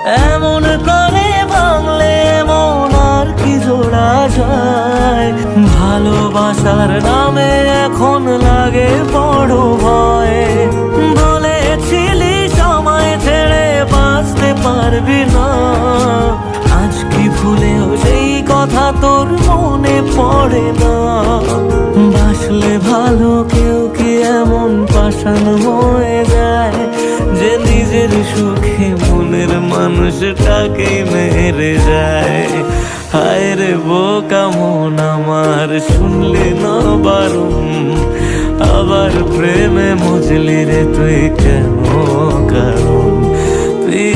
এমন করে ভাঙলে মন আর কি জোড়া যায়। ভালোবাসার নামে এখন লাগে বড় ভয়। বলেছিলি সময় ছেড়ে বাঁচতে পারবি না, আজ কি ভুলেও সেই কথা তোর মনে পড়ে না? বাসলে ভালো কেউ কি এমন পাষাণ হয়ে যায়, যে নিজের সুখে মনের মানুষটাকেই মেরে যায়? হায় রে বোকা মন আমার, শুনলি না বারণ, আবার প্রেমে মজলি রে তুই কেন কারণ? তুই